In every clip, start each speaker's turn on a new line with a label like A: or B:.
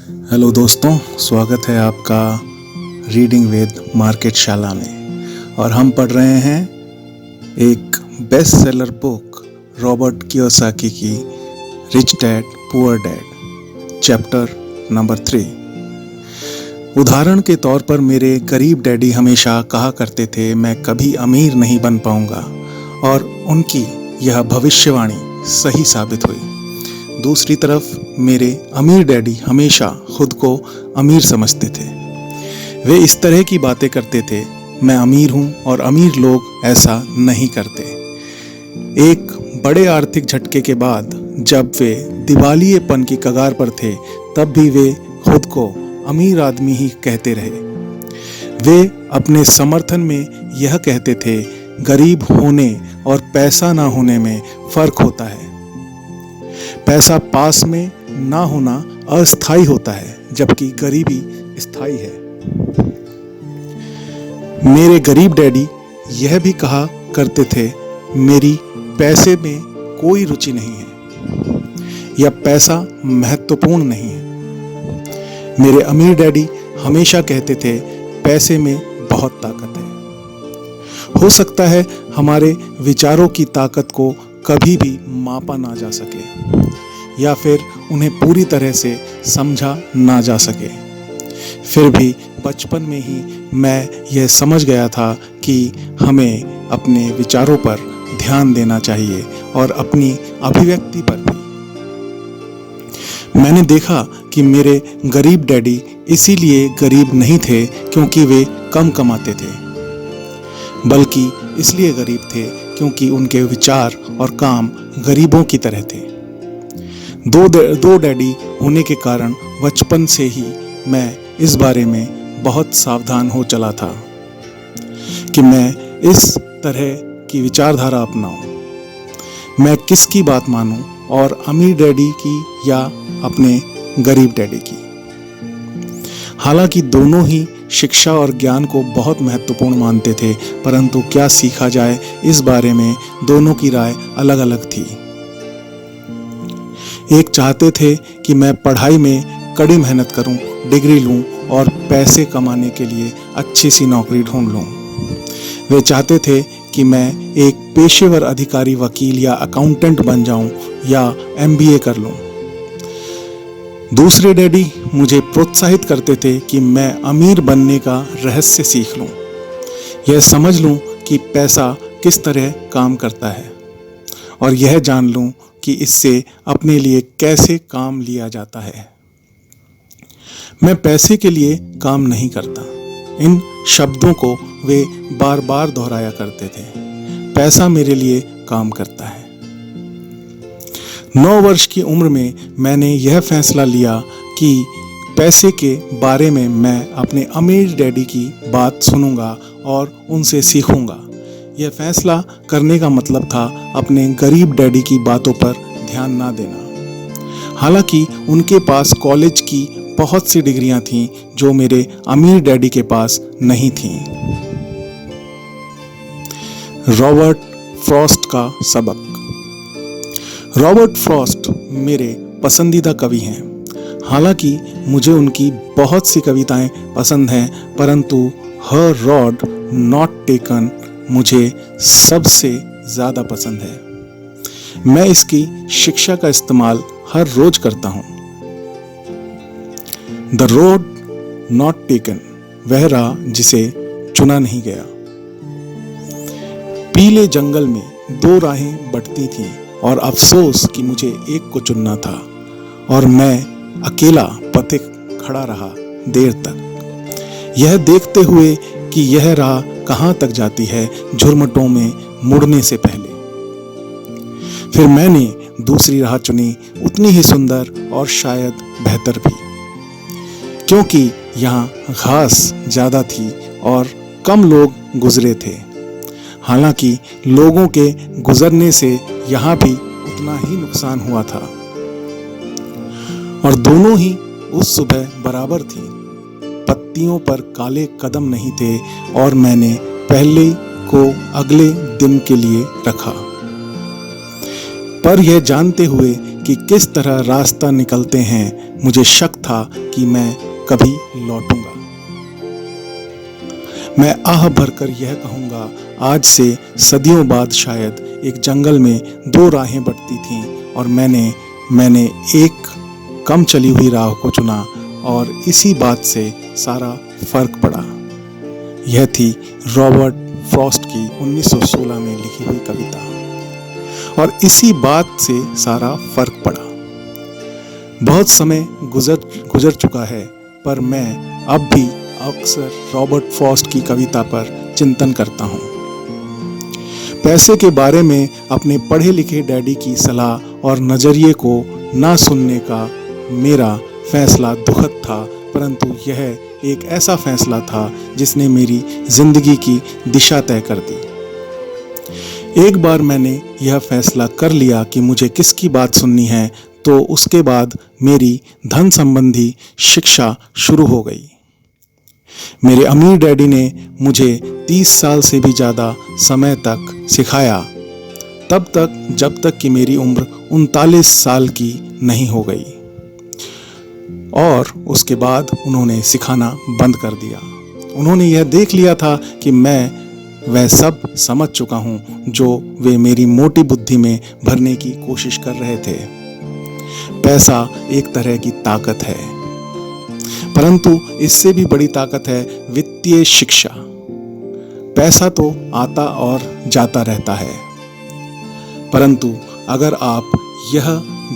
A: Hello दोस्तों, स्वागत है आपका रीडिंग विद मार्केट शाला में। और हम पढ़ रहे हैं एक best seller book Robert Kiyosaki की rich dad poor dad, chapter number 3। उदाहरण के तौर पर मेरे गरीब डैडी हमेशा कहा करते थे मैं कभी अमीर नहीं बन पाऊंगा, और उनकी यह भविष्यवाणी सही साबित हुई। दूसरी तरफ मेरे अमीर डैडी हमेशा खुद को अमीर समझते थे। वे इस तरह की बातें करते थे, मैं अमीर हूं और अमीर लोग ऐसा नहीं करते। एक बड़े आर्थिक झटके के बाद जब वे दिवालियेपन की कगार पर थे, तब भी वे खुद को अमीर आदमी ही कहते रहे। वे अपने समर्थन में यह कहते थे, गरीब होने और पैसा ना होने में फर्क होता है। पैसा पास में ना होना अस्थायी होता है, जबकि गरीबी स्थायी है। मेरे गरीब डैडी यह भी कहा करते थे, मेरी पैसे में कोई रुचि नहीं है या पैसा महत्वपूर्ण नहीं है। मेरे अमीर डैडी हमेशा कहते थे, पैसे में बहुत ताकत है। हो सकता है हमारे विचारों की ताकत को कभी भी मापा ना जा सके या फिर उन्हें पूरी तरह से समझा ना जा सके। फिर भी बचपन में ही मैं यह समझ गया था कि हमें अपने विचारों पर ध्यान देना चाहिए और अपनी अभिव्यक्ति पर भी। मैंने देखा कि मेरे गरीब डैडी इसीलिए गरीब नहीं थे क्योंकि वे कम कमाते थे, बल्कि इसलिए गरीब थे क्योंकि उनके विचार और काम गरीबों की तरह थे। दो डैडी होने के कारण बचपन से ही मैं इस बारे में बहुत सावधान हो चला था कि मैं इस तरह की विचारधारा अपनाऊं। मैं किसकी बात मानूं, और अमीर डैडी की या अपने गरीब डैडी की। हालांकि दोनों ही शिक्षा और ज्ञान को बहुत महत्वपूर्ण मानते थे, परंतु क्या सीखा जाए इस बारे में दोनों की राय अलग अलग थी। एक चाहते थे कि मैं पढ़ाई में कड़ी मेहनत करूं, डिग्री लूं और पैसे कमाने के लिए अच्छी सी नौकरी ढूंढ लूं। वे चाहते थे कि मैं एक पेशेवर अधिकारी, वकील या अकाउंटेंट बन जाऊं या MBA कर लूं। दूसरे डैडी मुझे प्रोत्साहित करते थे कि मैं अमीर बनने का रहस्य सीख लूं, यह समझ लूं कि पैसा किस तरह काम करता है और यह जान लूं कि इससे अपने लिए कैसे काम लिया जाता है। मैं पैसे के लिए काम नहीं करता। इन शब्दों को वे बार बार दोहराया करते थे। पैसा मेरे लिए काम करता है। 9 वर्ष की उम्र में मैंने यह फैसला लिया कि पैसे के बारे में मैं अपने अमीर डैडी की बात सुनूंगा और उनसे सीखूंगा। यह फैसला करने का मतलब था अपने गरीब डैडी की बातों पर ध्यान ना देना। हालांकि उनके पास कॉलेज की बहुत सी डिग्रियां थीं जो मेरे अमीर डैडी के पास नहीं थीं। रॉबर्ट फ्रॉस्ट का सबक। रॉबर्ट फ्रॉस्ट मेरे पसंदीदा कवि हैं। हालांकि मुझे उनकी बहुत सी कविताएं पसंद हैं, परंतु हर रॉड नॉट टेकन मुझे सबसे ज़्यादा पसंद है। मैं इसकी शिक्षा का इस्तेमाल हर रोज करता हूँ। द रोड नॉट टेकन, वह राह जिसे चुना नहीं गया। पीले जंगल में 2 राहें बंटती थीं और अफसोस कि मुझे एक को चुनना था, और मैं अकेला पथिक खड़ा रहा देर तक, यह देखते हुए कि यह राह कहाँ तक जाती है, झुरमुटों में मुड़ने से पहले। फिर मैंने दूसरी राह चुनी, उतनी ही सुंदर और शायद बेहतर भी, क्योंकि यहाँ घास ज़्यादा थी और कम लोग गुजरे थे। हालांकि लोगों के गुजरने से यहाँ भी उतना ही नुकसान हुआ था, और दोनों ही उस सुबह बराबर थी। पत्तियों पर काले कदम नहीं थे और मैंने पहले को अगले दिन के लिए रखा, पर यह जानते हुए कि किस तरह रास्ता निकलते हैं, मुझे शक था कि मैं कभी लौटूंगा। मैं आह भरकर यह कहूँगा, आज से सदियों बाद शायद एक जंगल में दो राहें बंटती थीं और मैंने एक कम चली हुई राह को चुना और इसी बात से सारा फर्क पड़ा। यह थी रॉबर्ट फ्रॉस्ट की 1916 में लिखी हुई कविता और इसी बात से सारा फर्क पड़ा। बहुत समय गुजर चुका है, पर मैं अब भी अक्सर रॉबर्ट फ्रॉस्ट की कविता पर चिंतन करता हूँ। पैसे के बारे में अपने पढ़े लिखे डैडी की सलाह और नज़रिए को ना सुनने का मेरा फैसला दुखद था, परंतु यह एक ऐसा फैसला था जिसने मेरी जिंदगी की दिशा तय कर दी। एक बार मैंने यह फैसला कर लिया कि मुझे किसकी बात सुननी है, तो उसके बाद मेरी धन संबंधी शिक्षा शुरू हो गई। मेरे अमीर डैडी ने मुझे 30 साल से भी ज़्यादा समय तक सिखाया, तब तक जब तक कि मेरी उम्र 39 साल की नहीं हो गई, और उसके बाद उन्होंने सिखाना बंद कर दिया। उन्होंने यह देख लिया था कि मैं वह सब समझ चुका हूँ जो वे मेरी मोटी बुद्धि में भरने की कोशिश कर रहे थे। पैसा एक तरह की ताकत है, परंतु इससे भी बड़ी ताकत है वित्तीय शिक्षा। पैसा तो आता और जाता रहता है, परंतु अगर आप यह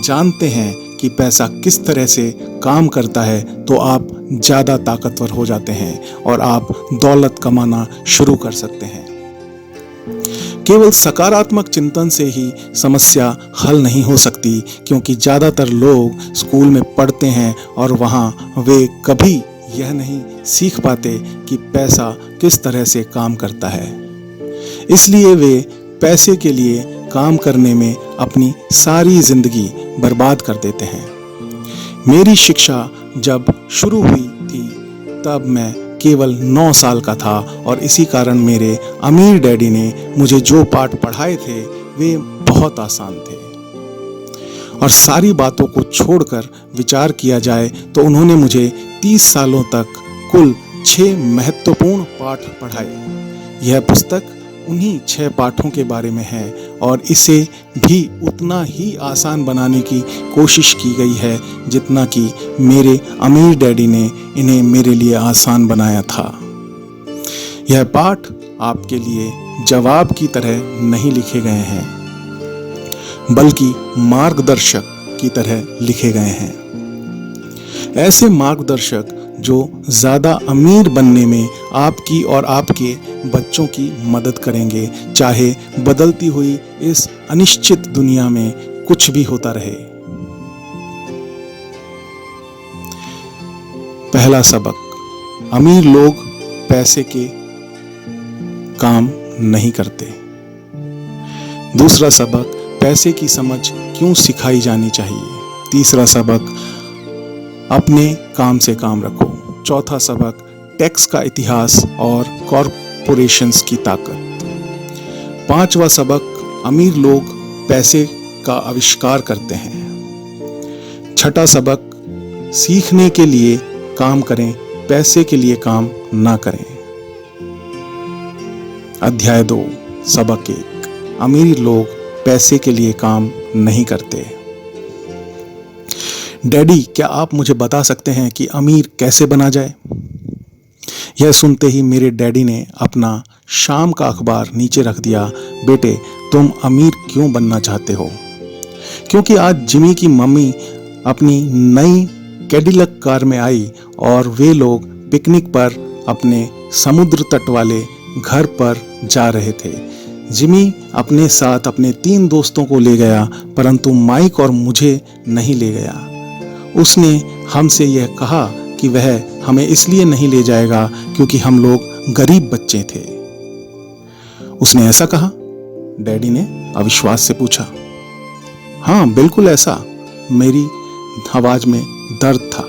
A: जानते हैं कि पैसा किस तरह से काम करता है, तो आप ज़्यादा ताकतवर हो जाते हैं और आप दौलत कमाना शुरू कर सकते हैं। केवल सकारात्मक चिंतन से ही समस्या हल नहीं हो सकती, क्योंकि ज़्यादातर लोग स्कूल में पढ़ते हैं और वहाँ वे कभी यह नहीं सीख पाते कि पैसा किस तरह से काम करता है। इसलिए वे पैसे के लिए काम करने में अपनी सारी जिंदगी बर्बाद कर देते हैं। मेरी शिक्षा जब शुरू हुई थी तब मैं केवल 9 साल का था और इसी कारण मेरे अमीर डैडी ने मुझे जो पाठ पढ़ाए थे वे बहुत आसान थे। और सारी बातों को छोड़कर विचार किया जाए तो उन्होंने मुझे 30 सालों तक कुल 6 महत्वपूर्ण पाठ पढ़ाए। यह पुस्तक उन्हीं 6 पाठों के बारे में है और इसे भी उतना ही आसान बनाने की कोशिश की गई है जितना कि मेरे अमीर डैडी ने इन्हें मेरे लिए आसान बनाया था। यह पाठ आपके लिए जवाब की तरह नहीं लिखे गए हैं, बल्कि मार्गदर्शक की तरह लिखे गए हैं। ऐसे मार्गदर्शक जो ज़्यादा अमीर बनने में आपकी और आपके बच्चों की मदद करेंगे, चाहे बदलती हुई इस अनिश्चित दुनिया में कुछ भी होता रहे। पहला सबक, अमीर लोग पैसे के काम नहीं करते। दूसरा सबक, पैसे की समझ क्यों सिखाई जानी चाहिए। तीसरा सबक, अपने काम से काम रखो। चौथा सबक, टैक्स का इतिहास और कॉरपोरेशंस की ताकत। पांचवा सबक, अमीर लोग पैसे का आविष्कार करते हैं। छठा सबक, सीखने के लिए काम करें, पैसे के लिए काम ना करें। अध्याय 2, सबक 1, अमीर लोग पैसे के लिए काम नहीं करते। डैडी, क्या आप मुझे बता सकते हैं कि अमीर कैसे बना जाए? यह सुनते ही मेरे डैडी ने अपना शाम का अखबार नीचे रख दिया। बेटे, तुम अमीर क्यों बनना चाहते हो? क्योंकि आज जिमी की मम्मी अपनी नई कैडिलक कार में आई और वे लोग पिकनिक पर अपने समुद्र तट वाले घर पर जा रहे थे। जिमी अपने साथ अपने 3 दोस्तों को ले गया, परंतु माइक और मुझे नहीं ले गया। उसने हमसे यह कहा कि वह हमें इसलिए नहीं ले जाएगा क्योंकि हम लोग गरीब बच्चे थे। उसने ऐसा कहा? डैडी ने अविश्वास से पूछा। हाँ, बिल्कुल ऐसा। मेरी आवाज में दर्द था।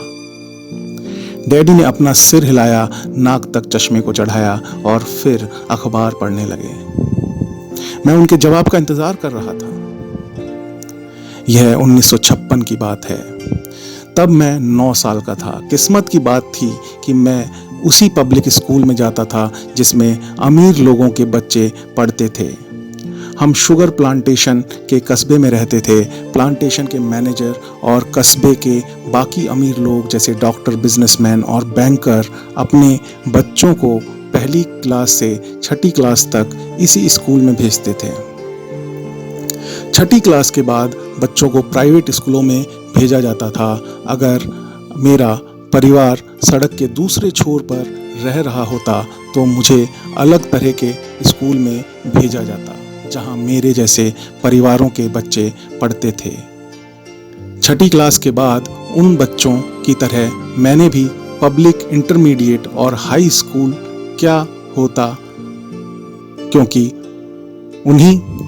A: डैडी ने अपना सिर हिलाया, नाक तक चश्मे को चढ़ाया और फिर अखबार पढ़ने लगे। मैं उनके जवाब का इंतजार कर रहा था। यह 1956 की बात है। तब मैं 9 साल का था। किस्मत की बात थी कि मैं उसी पब्लिक स्कूल में जाता था जिसमें अमीर लोगों के बच्चे पढ़ते थे। हम शुगर प्लांटेशन के कस्बे में रहते थे। प्लांटेशन के मैनेजर और कस्बे के बाकी अमीर लोग जैसे डॉक्टर, बिजनेसमैन और बैंकर अपने बच्चों को पहली क्लास से 6ठी क्लास तक इसी स्कूल में भेजते थे। 6ठी क्लास के बाद बच्चों को प्राइवेट स्कूलों में भेजा जाता था। अगर मेरा परिवार सड़क के दूसरे छोर पर रह रहा होता तो मुझे अलग तरह के स्कूल में भेजा जाता जहां मेरे जैसे परिवारों के बच्चे पढ़ते थे। 6ठी क्लास के बाद उन बच्चों की तरह मैंने भी पब्लिक, इंटरमीडिएट और हाई स्कूल क्या होता, क्योंकि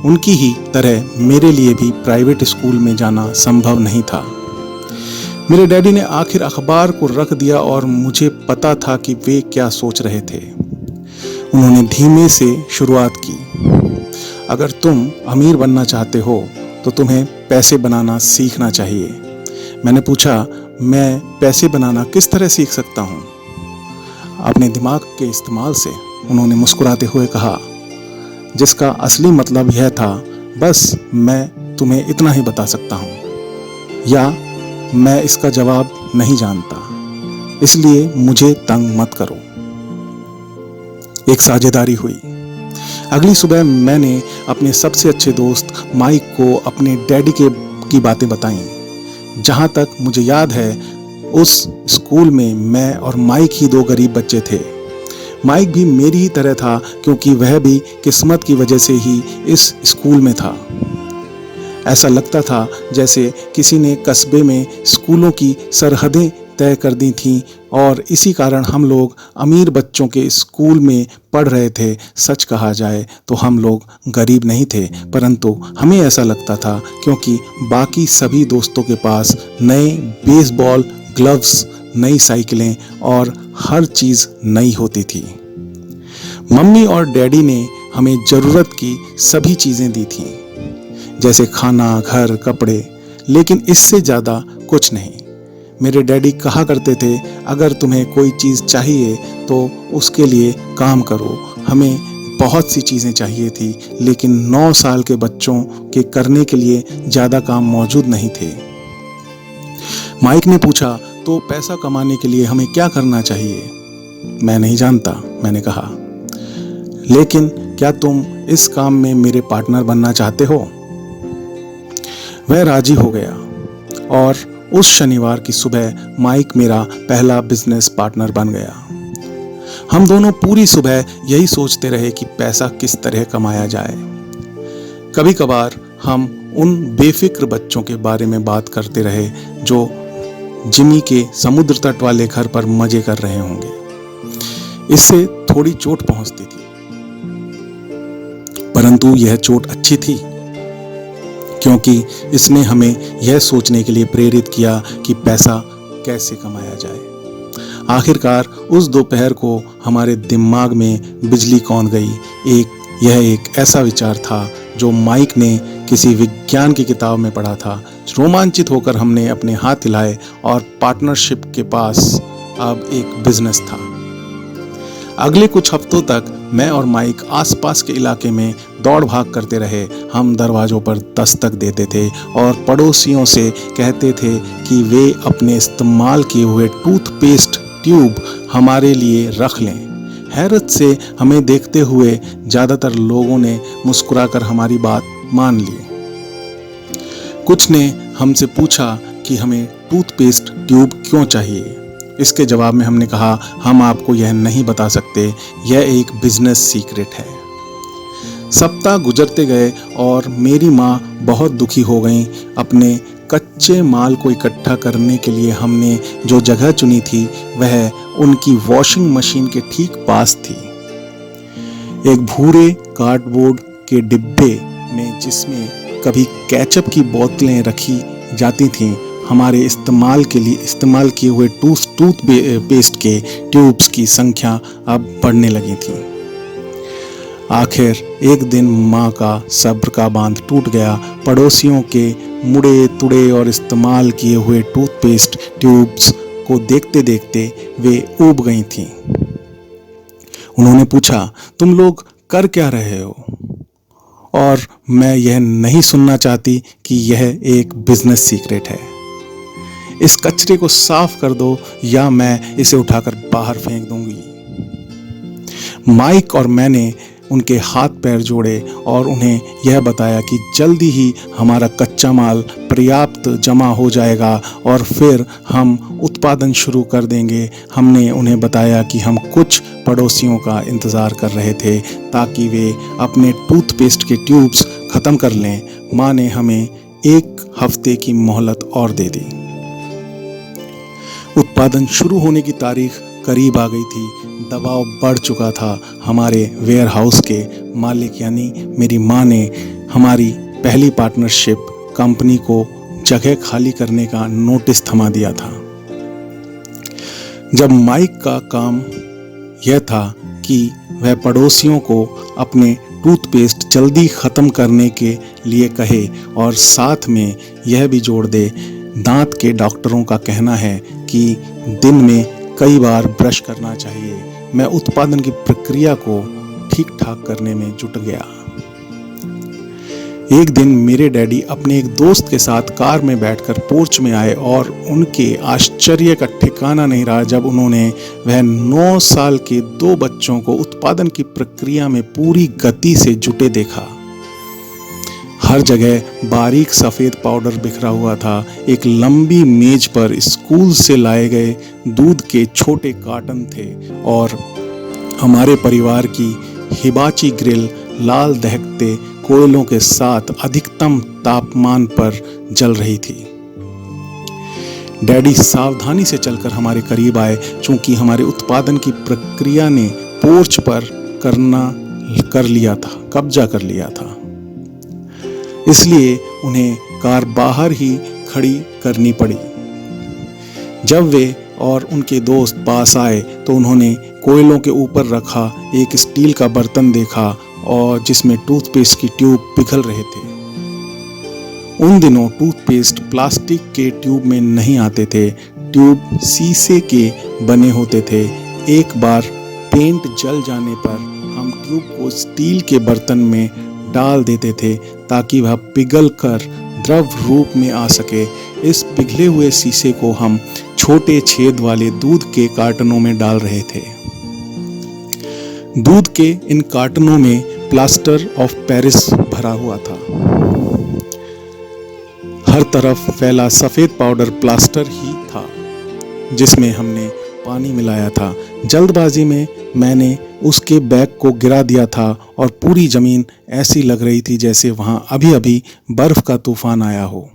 A: उनकी ही तरह मेरे लिए भी प्राइवेट स्कूल में जाना संभव नहीं था। मेरे डैडी ने आखिर अखबार को रख दिया और मुझे पता था कि वे क्या सोच रहे थे। उन्होंने धीमे से शुरुआत की, अगर तुम अमीर बनना चाहते हो तो तुम्हें पैसे बनाना सीखना चाहिए। मैंने पूछा, मैं पैसे बनाना किस तरह सीख सकता हूँ? अपने दिमाग के इस्तेमाल से, उन्होंने मुस्कुराते हुए कहा, जिसका असली मतलब यह था, बस मैं तुम्हें इतना ही बता सकता हूँ, या मैं इसका जवाब नहीं जानता, इसलिए मुझे तंग मत करो। एक साझेदारी हुई। अगली सुबह मैंने अपने सबसे अच्छे दोस्त माइक को अपने डैडी की बातें बताईं। जहां तक मुझे याद है, उस स्कूल में मैं और माइक ही 2 गरीब बच्चे थे। माइक भी मेरी ही तरह था, क्योंकि वह भी किस्मत की वजह से ही इस स्कूल में था। ऐसा लगता था जैसे किसी ने कस्बे में स्कूलों की सरहदें तय कर दी थीं और इसी कारण हम लोग अमीर बच्चों के स्कूल में पढ़ रहे थे। सच कहा जाए तो हम लोग गरीब नहीं थे, परंतु हमें ऐसा लगता था क्योंकि बाकी सभी दोस्तों के पास नए बेसबॉल ग्लव्स, नई साइकिलें और हर चीज़ नई होती थी। मम्मी और डैडी ने हमें ज़रूरत की सभी चीज़ें दी थीं, जैसे खाना, घर, कपड़े, लेकिन इससे ज़्यादा कुछ नहीं। मेरे डैडी कहा करते थे, अगर तुम्हें कोई चीज़ चाहिए तो उसके लिए काम करो। हमें बहुत सी चीज़ें चाहिए थी, लेकिन 9 साल के बच्चों के करने के लिए ज़्यादा काम मौजूद नहीं थे। माइक ने पूछा, तो पैसा कमाने के लिए हमें क्या करना चाहिए? मैं नहीं जानता, मैंने कहा, लेकिन क्या तुम इस काम में मेरे पार्टनर बनना चाहते हो? वह राजी हो गया और उस शनिवार की सुबह माइक मेरा पहला बिजनेस पार्टनर बन गया। हम दोनों पूरी सुबह यही सोचते रहे कि पैसा किस तरह कमाया जाए। कभी कभार हम उन बेफिक्र बच्चों के बारे में बात करते रहे जो जिमी के समुद्र तट वाले घर पर मजे कर रहे होंगे। इससे थोड़ी चोट पहुंचती थी, परंतु यह चोट अच्छी थी, क्योंकि इसने हमें यह सोचने के लिए प्रेरित किया कि पैसा कैसे कमाया जाए। आखिरकार उस दोपहर को हमारे दिमाग में बिजली कौंध गई। यह एक ऐसा विचार था जो माइक ने किसी विज्ञान की किताब में पढ़ा था। रोमांचित होकर हमने अपने हाथ हिलाए और पार्टनरशिप के पास अब एक बिजनेस था। अगले कुछ हफ्तों तक मैं और माइक आसपास के इलाके में दौड़ भाग करते रहे। हम दरवाजों पर दस्तक देते थे और पड़ोसियों से कहते थे कि वे अपने इस्तेमाल किए हुए टूथपेस्ट ट्यूब हमारे लिए रख लें। हैरत से हमें देखते हुए ज़्यादातर लोगों ने मुस्कुराकर हमारी बात मान ली। कुछ ने हमसे पूछा कि हमें टूथपेस्ट ट्यूब क्यों चाहिए। इसके जवाब में हमने कहा, हम आपको यह नहीं बता सकते, यह एक बिजनेस सीक्रेट है। सप्ताह गुजरते गए और मेरी माँ बहुत दुखी हो गई। अपने कच्चे माल को इकट्ठा करने के लिए हमने जो जगह चुनी थी वह उनकी वॉशिंग मशीन के ठीक पास थी। एक भूरे कार्डबोर्ड के डिब्बे में, जिसमें कभी केचप की बोतलें रखी जाती थीं, हमारे इस्तेमाल किए हुए टूथपेस्ट के ट्यूब्स की संख्या अब बढ़ने लगी थी। आखिर एक दिन माँ का सब्र का बांध टूट गया। पड़ोसियों के मुड़े तुड़े और इस्तेमाल किए हुए टूथपेस्ट ट्यूब्स को देखते देखते वे ऊब गई थीं। उन्होंने पूछा, तुम लोग कर क्या रहे हो? और मैं यह नहीं सुनना चाहती कि यह एक बिजनेस सीक्रेट है। इस कचरे को साफ कर दो या मैं इसे उठाकर बाहर फेंक दूंगी। माइक और मैंने उनके हाथ पैर जोड़े और उन्हें यह बताया कि जल्दी ही हमारा कच्चा माल पर्याप्त जमा हो जाएगा और फिर हम उत्पादन शुरू कर देंगे। हमने उन्हें बताया कि हम कुछ पड़ोसियों का इंतज़ार कर रहे थे ताकि वे अपने टूथपेस्ट के ट्यूब्स ख़त्म कर लें। माँ ने हमें 1 हफ्ते की मोहलत और दे दी। उत्पादन शुरू होने की तारीख करीब आ गई थी। दबाव बढ़ चुका था। हमारे वेयर हाउस के मालिक यानी मेरी माँ ने हमारी पहली पार्टनरशिप कंपनी को जगह खाली करने का नोटिस थमा दिया था। जब माइक का काम यह था कि वह पड़ोसियों को अपने टूथपेस्ट जल्दी ख़त्म करने के लिए कहे और साथ में यह भी जोड़ दे, दांत के डॉक्टरों का कहना है कि दिन में कई बार ब्रश करना चाहिए। मैं उत्पादन की प्रक्रिया को ठीक ठाक करने में जुट गया। एक दिन मेरे डैडी अपने एक दोस्त के साथ कार में बैठकर पोर्च में आए और उनके आश्चर्य का ठिकाना नहीं रहा जब उन्होंने वह 9 साल के 2 बच्चों को उत्पादन की प्रक्रिया में पूरी गति से जुटे देखा। हर जगह बारीक सफ़ेद पाउडर बिखरा हुआ था। एक लंबी मेज पर स्कूल से लाए गए दूध के छोटे कार्टन थे और हमारे परिवार की हिबाची ग्रिल लाल दहकते कोयलों के साथ अधिकतम तापमान पर जल रही थी। डैडी सावधानी से चलकर हमारे करीब आए। चूंकि हमारे उत्पादन की प्रक्रिया ने पोर्च पर कब्जा कर लिया था, इसलिए उन्हें कार बाहर ही खड़ी करनी पड़ी। जब वे और उनके दोस्त पास आए तो उन्होंने कोयलों के ऊपर रखा एक स्टील का बर्तन देखा और जिसमें टूथपेस्ट की ट्यूब पिघल रहे थे। उन दिनों टूथपेस्ट प्लास्टिक के ट्यूब में नहीं आते थे, ट्यूब शीशे के बने होते थे। एक बार पेंट जल जाने पर हम ट्यूब को स्टील के बर्तन में डाल देते थे ताकि वह पिघल कर द्रव रूप में आ सके। इस पिघले हुए शीशे को हम छोटे छेद वाले दूध के कार्टनों में डाल रहे थे। दूध के इन कार्टनों में प्लास्टर ऑफ पेरिस भरा हुआ था। हर तरफ फैला सफेद पाउडर प्लास्टर ही था जिसमें हमने पानी मिलाया था। जल्दबाजी में मैंने उसके बैग को गिरा दिया था और पूरी जमीन ऐसी लग रही थी जैसे वहां अभी अभी बर्फ का तूफान आया हो।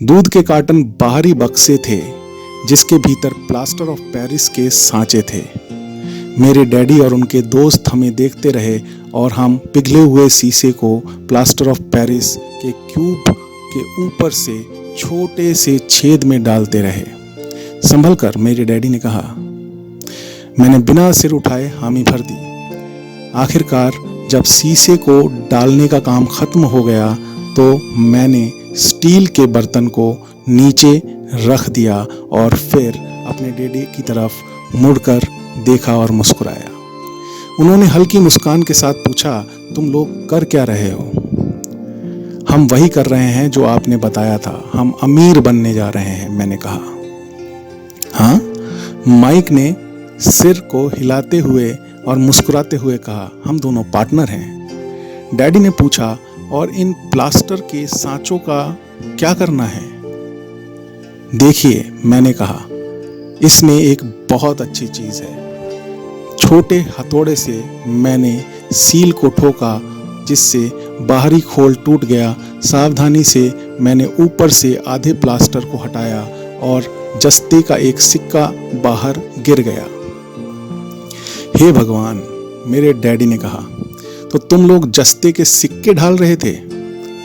A: दूध के कार्टन बाहरी बक्से थे जिसके भीतर प्लास्टर ऑफ पेरिस के सांचे थे। मेरे डैडी और उनके दोस्त हमें देखते रहे और हम पिघले हुए शीशे को प्लास्टर ऑफ पेरिस के क्यूब के ऊपर से छोटे से छेद में डालते रहे। संभल कर, मेरे डैडी ने कहा। मैंने बिना सिर उठाए हामी भर दी। आखिरकार जब शीशे को डालने का काम खत्म हो गया तो मैंने स्टील के बर्तन को नीचे रख दिया और फिर अपने डैडी की तरफ मुड़कर देखा और मुस्कुराया। उन्होंने हल्की मुस्कान के साथ पूछा, तुम लोग कर क्या रहे हो? हम वही कर रहे हैं जो आपने बताया था, हम अमीर बनने जा रहे हैं, मैंने कहा। हाँ? माइक ने सिर को हिलाते हुए और मुस्कुराते हुए कहा, हम दोनों पार्टनर हैं। डैडी ने पूछा, और इन प्लास्टर के सांचों का क्या करना है? देखिए, मैंने कहा, इसमें एक बहुत अच्छी चीज है। छोटे हथौड़े से मैंने सील को ठोका जिससे बाहरी खोल टूट गया। सावधानी से मैंने ऊपर से आधे प्लास्टर को हटाया और जस्ते का एक सिक्का बाहर गिर गया। हे भगवान, मेरे डैडी ने कहा, तो तुम लोग जस्ते के सिक्के ढाल रहे थे?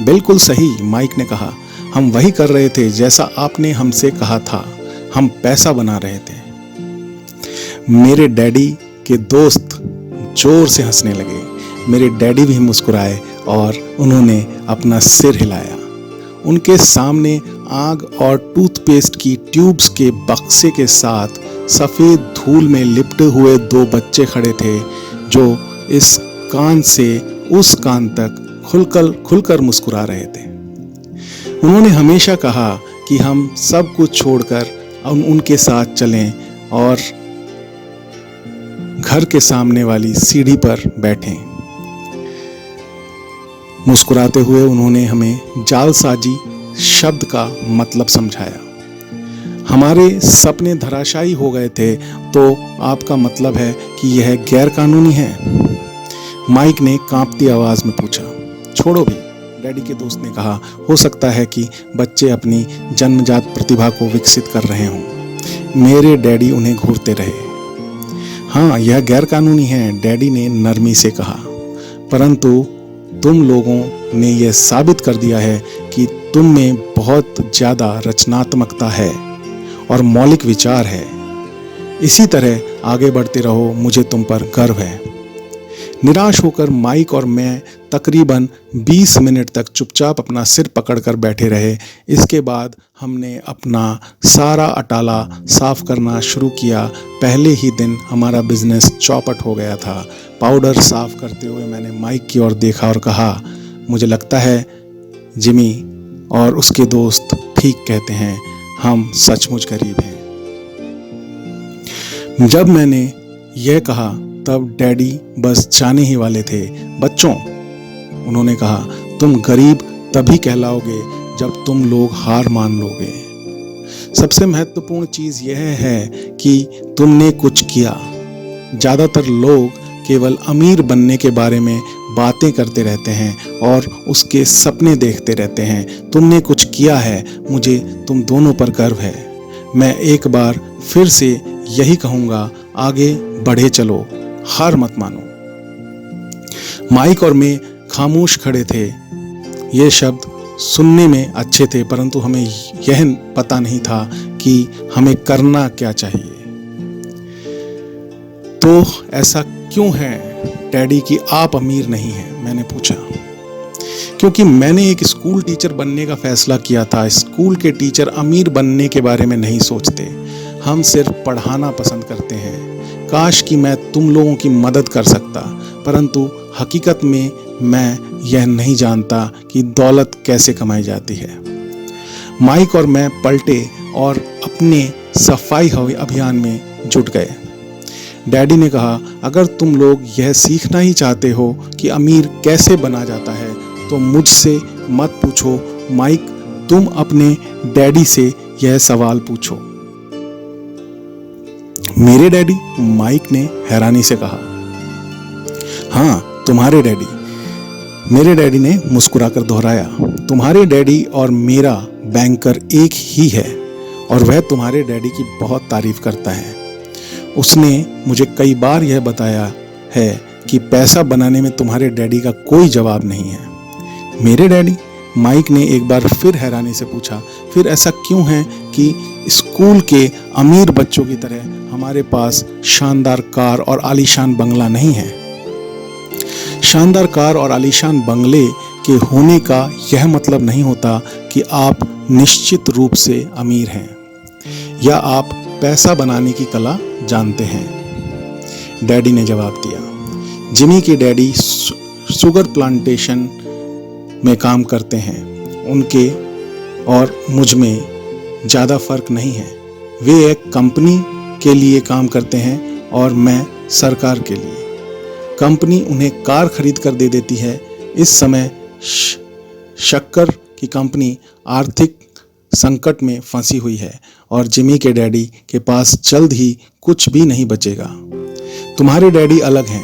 A: बिल्कुल सही, माइक ने कहा, हम वही कर रहे थे जैसा आपने हमसे कहा था, हम पैसा बना रहे थे। मेरे डैडी के दोस्त जोर से हंसने लगे। मेरे डैडी भी मुस्कुराए और उन्होंने अपना सिर हिलाया। उनके सामने आग और टूथपेस्ट की ट्यूब्स के बक्से के साथ सफ़ेद धूल में लिपटे हुए दो बच्चे खड़े थे, जो इस कान से उस कान तक खुलकर मुस्कुरा रहे थे। उन्होंने हमेशा कहा कि हम सब कुछ छोड़कर उनके साथ चलें और घर के सामने वाली सीढ़ी पर बैठें। मुस्कुराते हुए उन्होंने हमें जालसाजी शब्द का मतलब समझाया। हमारे सपने धराशायी हो गए थे, तो आपका मतलब है कि यह गैर कानूनी है? माइक ने कांपती आवाज में पूछा। छोड़ो भी, डैडी के दोस्त ने कहा। हो सकता है कि बच्चे अपनी जन्मजात प्रतिभा को विकसित कर रहे हों। मेरे डैडी उन्हें घूरते रहे। हाँ, यह गैर कानूनी है, डैडी ने नरमी से कहा, परंतु तुम लोगों ने यह साबित कर दिया है कि तुम में बहुत ज्यादा रचनात्मकता है और मौलिक विचार है। इसी तरह आगे बढ़ते रहो, मुझे तुम पर गर्व है। निराश होकर माइक और मैं तकरीबन 20 मिनट तक चुपचाप अपना सिर पकड़कर बैठे रहे। इसके बाद हमने अपना सारा अटाला साफ करना शुरू किया। पहले ही दिन हमारा बिजनेस चौपट हो गया था। पाउडर साफ करते हुए मैंने माइक की ओर देखा और कहा, मुझे लगता है जिमी और उसके दोस्त ठीक कहते हैं, हम सचमुच गरीब हैं। जब मैंने यह कहा तब डैडी बस जाने ही वाले थे। बच्चों, उन्होंने कहा, तुम गरीब तभी कहलाओगे जब तुम लोग हार मान लोगे। सबसे महत्वपूर्ण चीज यह है कि तुमने कुछ किया। ज्यादातर लोग केवल अमीर बनने के बारे में बातें करते रहते हैं और उसके सपने देखते रहते हैं। तुमने कुछ किया है, मुझे तुम दोनों पर गर्व है। मैं एक बार फिर से यही कहूंगा, आगे बढ़े चलो, हार मत मानो। माइक और मैं खामोश खड़े थे। ये शब्द सुनने में अच्छे थे, परंतु हमें यह पता नहीं था कि हमें करना क्या चाहिए। तो ऐसा क्यों है डैडी कि आप अमीर नहीं हैं? मैंने पूछा। क्योंकि मैंने एक स्कूल टीचर बनने का फैसला किया था। स्कूल के टीचर अमीर बनने के बारे में नहीं सोचते, हम सिर्फ पढ़ाना पसंद करते हैं। काश कि मैं तुम लोगों की मदद कर सकता, परंतु हकीकत में मैं यह नहीं जानता कि दौलत कैसे कमाई जाती है। माइक और मैं पलटे और अपने सफाई अभियान में जुट गए। डैडी ने कहा, अगर तुम लोग यह सीखना ही चाहते हो कि अमीर कैसे बना जाता है तो मुझसे मत पूछो। माइक, तुम अपने डैडी से यह सवाल पूछो। मेरे डैडी? माइक ने हैरानी से कहा। हाँ, तुम्हारे डैडी, मेरे डैडी ने मुस्कुराकर दोहराया। तुम्हारे डैडी और मेरा बैंकर एक ही है और वह तुम्हारे डैडी की बहुत तारीफ करता है। उसने मुझे कई बार यह बताया है कि पैसा बनाने में तुम्हारे डैडी का कोई जवाब नहीं है। मेरे डैडी? माइक ने एक बार फिर हैरानी से पूछा। फिर ऐसा क्यों है कि स्कूल के अमीर बच्चों की तरह हमारे पास शानदार कार और आलीशान बंगला नहीं है? शानदार कार और आलीशान बंगले के होने का यह मतलब नहीं होता कि आप निश्चित रूप से अमीर हैं या आप पैसा बनाने की कला जानते हैं। डैडी ने जवाब दिया। जिमी के डैडी शुगर प्लांटेशन में काम करते हैं। उनके और मुझ में ज़्यादा फर्क नहीं है। वे एक कंपनी के लिए काम करते हैं और मैं सरकार के लिए। कंपनी उन्हें कार खरीद कर दे देती है। इस समय शक्कर की कंपनी आर्थिक संकट में फंसी हुई है और जिमी के डैडी के पास जल्द ही कुछ भी नहीं बचेगा। तुम्हारे डैडी अलग हैं।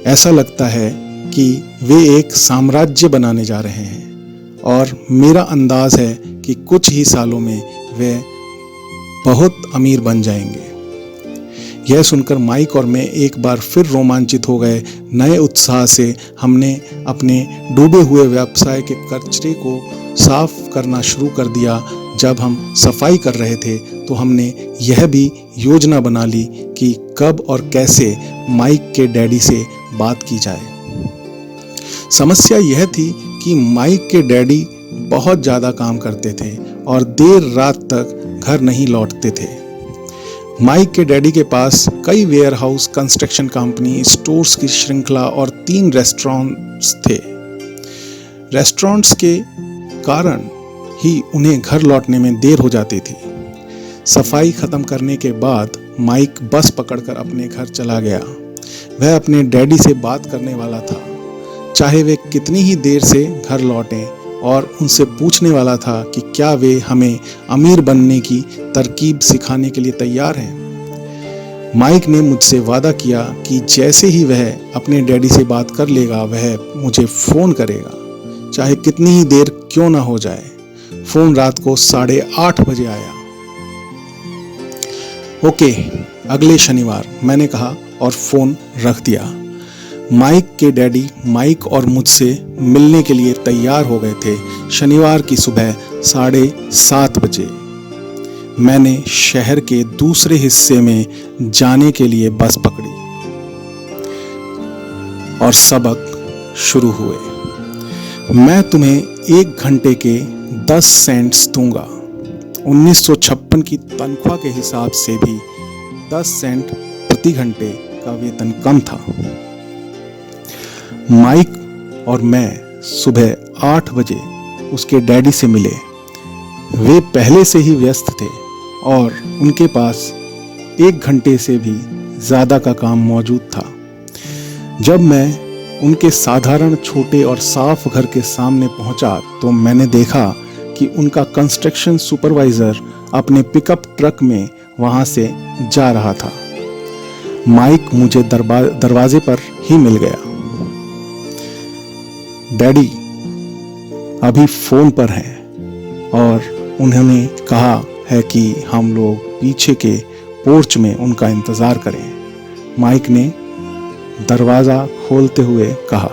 A: ऐसा लगता है कि वे एक साम्राज्य बनाने जा रहे हैं और मेरा अंदाज है कि कुछ ही सालों में वे बहुत अमीर बन जाएंगे। यह सुनकर माइक और मैं एक बार फिर रोमांचित हो गए। नए उत्साह से हमने अपने डूबे हुए व्यवसाय के कचरे को साफ करना शुरू कर दिया। जब हम सफाई कर रहे थे तो हमने यह भी योजना बना ली कि कब और कैसे माइक के डैडी से बात की जाए। समस्या यह थी कि माइक के डैडी बहुत ज़्यादा काम करते थे और देर रात तक घर नहीं लौटते थे। माइक के डैडी के पास कई वेयरहाउस, कंस्ट्रक्शन कंपनी, स्टोर्स की श्रृंखला और 3 रेस्टोरेंट्स थे। रेस्टोरेंट्स के कारण ही उन्हें घर लौटने में देर हो जाती थी। सफाई खत्म करने के बाद माइक बस पकड़कर अपने घर चला गया। वह अपने डैडी से बात करने वाला था, चाहे वे कितनी ही देर से घर लौटें, और उनसे पूछने वाला था कि क्या वे हमें अमीर बनने की तरकीब सिखाने के लिए तैयार हैं। माइक ने मुझसे वादा किया कि जैसे ही वह अपने डैडी से बात कर लेगा वह मुझे फ़ोन करेगा, चाहे कितनी ही देर क्यों ना हो जाए। फ़ोन रात को 8:30 बजे आया। ओके, अगले शनिवार, मैंने कहा और फ़ोन रख दिया। माइक के डैडी माइक और मुझसे मिलने के लिए तैयार हो गए थे। शनिवार की सुबह 7:30 बजे मैंने शहर के दूसरे हिस्से में जाने के लिए बस पकड़ी और सबक शुरू हुए। मैं तुम्हें 1 घंटे के 10 सेंट्स दूंगा। 1956 की तनख्वाह के हिसाब से भी 10 सेंट प्रति घंटे का वेतन कम था। माइक और मैं सुबह 8 बजे उसके डैडी से मिले। वे पहले से ही व्यस्त थे और उनके पास 1 घंटे से भी ज़्यादा का काम मौजूद था। जब मैं उनके साधारण, छोटे और साफ घर के सामने पहुंचा तो मैंने देखा कि उनका कंस्ट्रक्शन सुपरवाइज़र अपने पिकअप ट्रक में वहां से जा रहा था। माइक मुझे दरवाजे पर ही मिल गया। डैडी अभी फ़ोन पर हैं और उन्होंने कहा है कि हम लोग पीछे के पोर्च में उनका इंतज़ार करें, माइक ने दरवाज़ा खोलते हुए कहा।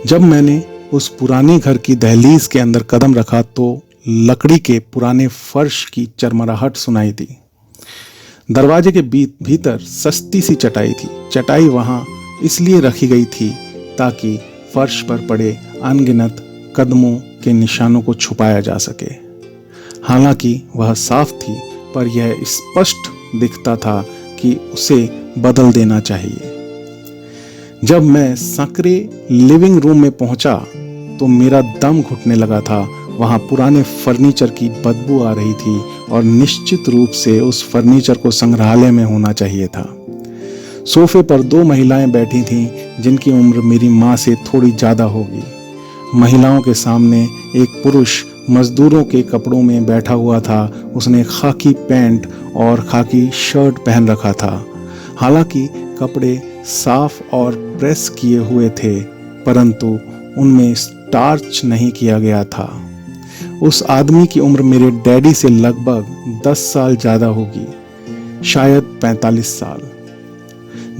A: जब मैंने उस पुराने घर की दहलीज के अंदर कदम रखा तो लकड़ी के पुराने फर्श की चरमराहट सुनाई दी। दरवाजे के भीतर सस्ती सी चटाई थी। चटाई वहां इसलिए रखी गई थी ताकि फर्श पर पड़े अनगिनत कदमों के निशानों को छुपाया जा सके। हालांकि वह साफ थी, पर यह स्पष्ट दिखता था कि उसे बदल देना चाहिए। जब मैं संकरे लिविंग रूम में पहुंचा तो मेरा दम घुटने लगा था। वहां पुराने फर्नीचर की बदबू आ रही थी और निश्चित रूप से उस फर्नीचर को संग्रहालय में होना चाहिए था। सोफे पर 2 महिलाएं बैठी थीं जिनकी उम्र मेरी माँ से थोड़ी ज़्यादा होगी। महिलाओं के सामने एक पुरुष मजदूरों के कपड़ों में बैठा हुआ था। उसने खाकी पैंट और खाकी शर्ट पहन रखा था। हालांकि कपड़े साफ और प्रेस किए हुए थे, परंतु उनमें स्टार्च नहीं किया गया था। उस आदमी की उम्र मेरे डैडी से लगभग 10 साल ज़्यादा होगी, शायद 45 साल।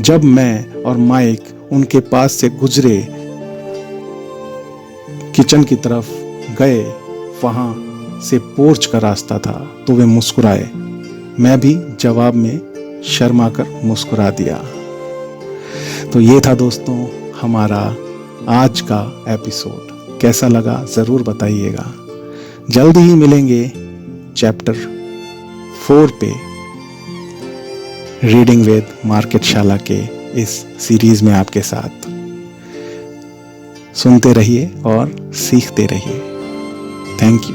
A: जब मैं और माइक उनके पास से गुजरे, किचन की तरफ गए, वहां से पोर्च का रास्ता था, तो वे मुस्कुराए। मैं भी जवाब में शर्माकर मुस्कुरा दिया। तो ये था दोस्तों हमारा आज का एपिसोड। कैसा लगा ज़रूर बताइएगा। जल्दी ही मिलेंगे चैप्टर 4 पे रीडिंग विद मार्केट शाला के इस सीरीज में आपके साथ। सुनते रहिए और सीखते रहिए। Thank you.